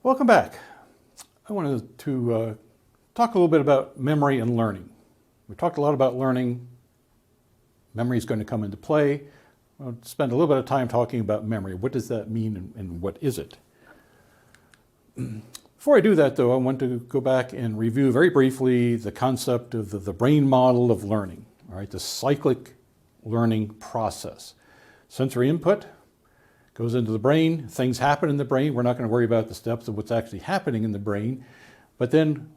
Welcome back. I wanted to talk a little bit about memory and learning. We talked a lot about learning. Memory is going to come into play. I'll spend a little bit of time talking about memory. What does that mean and what is it? Before I do that, though, I want to go back and review very briefly the concept of the brain model of learning, all right, the cyclic learning process. Sensory input goes into the brain, things happen in the brain. We're not going to worry about the steps of what's actually happening in the brain, but then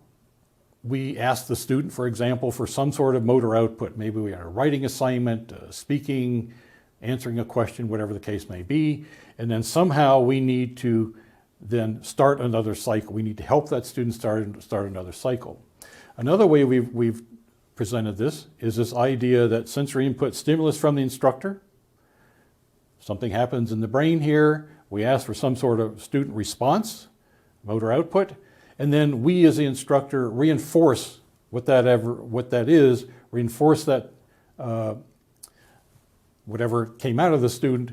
we ask the student, for example, for some sort of motor output. Maybe we had a writing assignment, speaking, answering a question, whatever the case may be, and then somehow we need to then start another cycle. We need to help that student start another cycle. Another way we've presented this is this idea that sensory input stimulus from the instructor. Something happens in the brain here, we ask for some sort of student response, motor output, and then we as the instructor reinforce what that is, reinforce that whatever came out of the student,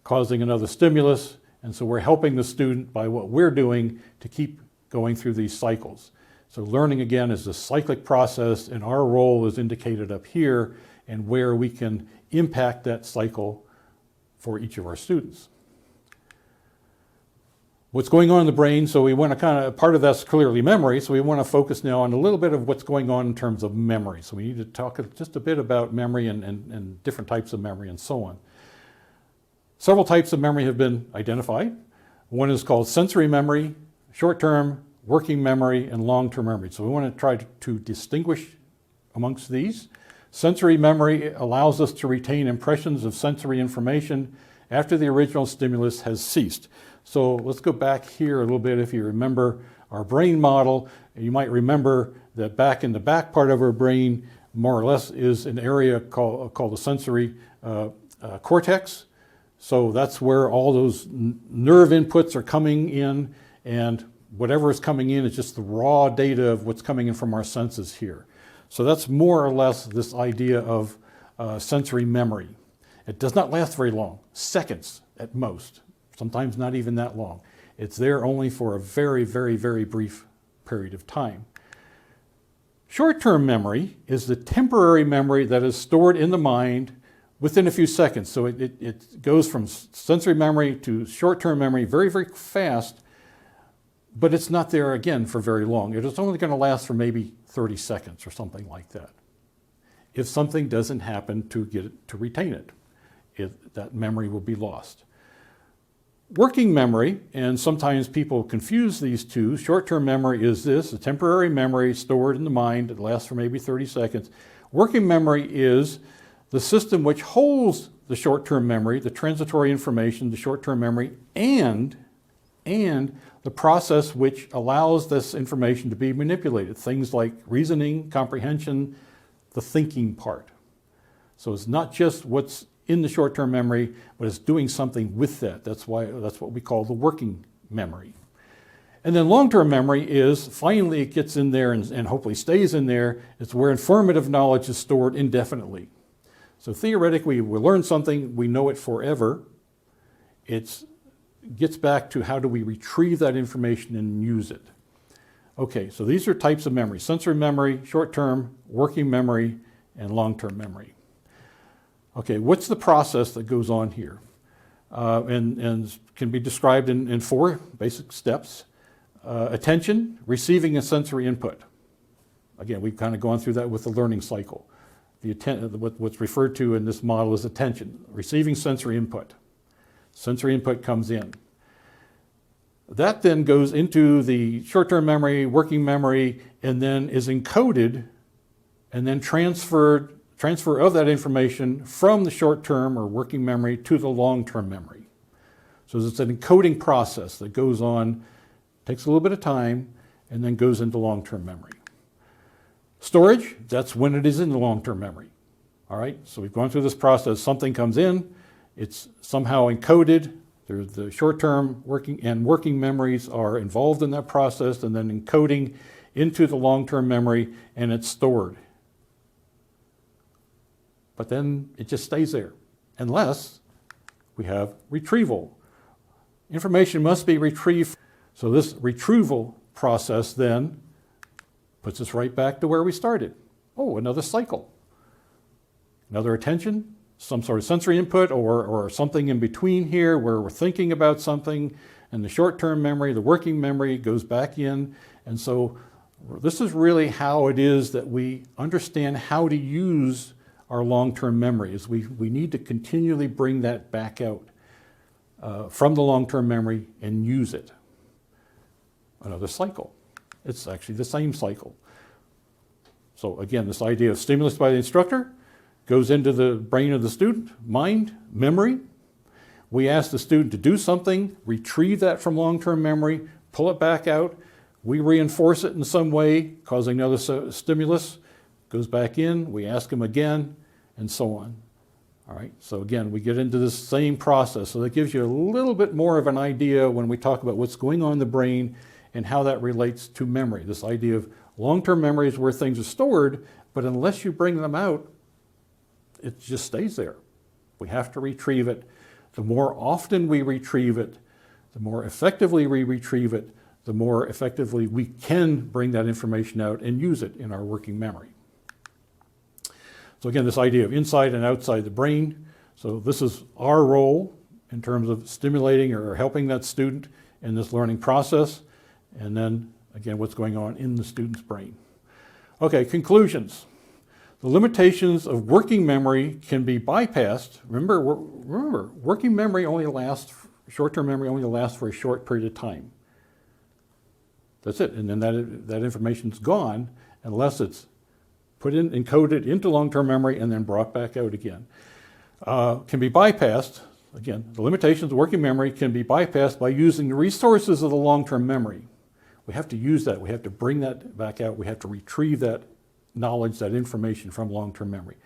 causing another stimulus, and so we're helping the student by what we're doing to keep going through these cycles. So learning again is a cyclic process, and our role is indicated up here and where we can impact that cycle for each of our students. What's going on in the brain, so we want to part of that's clearly memory, so we want to focus now on a little bit of what's going on in terms of memory. So we need to talk just a bit about memory and different types of memory and so on. Several types of memory have been identified. One is called sensory memory, short-term, working memory, and long-term memory. So we want to try to distinguish amongst these. Sensory memory allows us to retain impressions of sensory information after the original stimulus has ceased. So let's go back here a little bit. If you remember our brain model, you might remember that back in the back part of our brain, more or less, is an area called the sensory cortex. So that's where all those nerve inputs are coming in, and whatever is coming in is just the raw data of what's coming in from our senses here. So that's more or less this idea of sensory memory. It does not last very long, seconds at most, sometimes not even that long. It's there only for a very, very, very brief period of time. Short-term memory is the temporary memory that is stored in the mind within a few seconds. So it goes from sensory memory to short-term memory very, very fast, but it's not there again for very long. It is only going to last for maybe 30 seconds or something like that. If something doesn't happen to get it to retain it, that memory will be lost. Working memory, and sometimes people confuse these two. Short-term memory is this, a temporary memory stored in the mind that lasts for maybe 30 seconds. Working memory is the system which holds the short-term memory, the transitory information, the short-term memory, and the process which allows this information to be manipulated. Things like reasoning, comprehension, the thinking part. So it's not just what's in the short-term memory, but it's doing something with that. That's what we call the working memory. And then long-term memory is, finally it gets in there and hopefully stays in there. It's where informative knowledge is stored indefinitely. So theoretically, we learn something, we know it forever. It gets back to how do we retrieve that information and use it. Okay, so these are types of memory: sensory memory, short-term, working memory, and long-term memory. Okay, what's the process that goes on here? And can be described in four basic steps. Attention, receiving a sensory input. Again, we've kind of gone through that with the learning cycle. What's referred to in this model is attention, receiving sensory input. Sensory input comes in. That then goes into the short-term memory, working memory, and then is encoded and then transfer of that information from the short-term or working memory to the long-term memory. So it's an encoding process that goes on, takes a little bit of time, and then goes into long-term memory. Storage, that's when it is in the long-term memory. All right, so we've gone through this process. Something comes in, it's somehow encoded. The short-term working memories are involved in that process, and then encoding into the long-term memory, and it's stored. But then it just stays there, unless we have retrieval. Information must be retrieved So this retrieval process then puts us right back to where we started. Oh, another cycle. Another attention, some sort of sensory input or something in between here where we're thinking about something, and the short-term memory, the working memory goes back in. And so this is really how it is that we understand how to use our long-term memory. Is we need to continually bring that back out from the long-term memory and use it. Another cycle. It's actually the same cycle. So again, this idea of stimulus by the instructor goes into the brain of the student, mind, memory. We ask the student to do something, retrieve that from long-term memory, pull it back out. We reinforce it in some way, causing another stimulus, goes back in, we ask them again, and so on. All right, so again, we get into this same process. So that gives you a little bit more of an idea when we talk about what's going on in the brain and how that relates to memory. This idea of long-term memory is where things are stored, but unless you bring them out, it just stays there. We have to retrieve it. The more often we retrieve it, the more effectively we retrieve it, the more effectively we can bring that information out and use it in our working memory. So again, this idea of inside and outside the brain. So this is our role in terms of stimulating or helping that student in this learning process. And then again, what's going on in the student's brain. Okay, conclusions. The limitations of working memory can be bypassed. Remember, working memory only lasts, short-term memory only lasts for a short period of time. That's it, and then that information's gone unless it's put in, encoded into long-term memory and then brought back out again. Can be bypassed, again, the limitations of working memory can be bypassed by using the resources of the long-term memory. We have to use that, we have to bring that back out, we have to retrieve that knowledge, that information from long-term memory.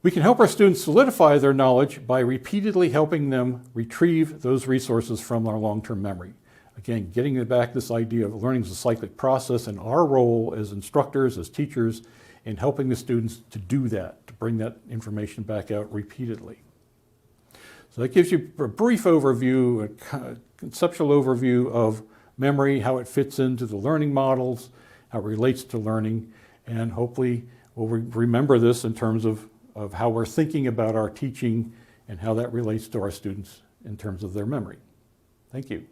We can help our students solidify their knowledge by repeatedly helping them retrieve those resources from our long-term memory. Again, getting back this idea of learning is a cyclic process and our role as instructors, as teachers, in helping the students to do that, to bring that information back out repeatedly. So that gives you a brief overview, a conceptual overview of memory, how it fits into the learning models, how it relates to learning, and hopefully we'll remember this in terms of how we're thinking about our teaching and how that relates to our students in terms of their memory. Thank you.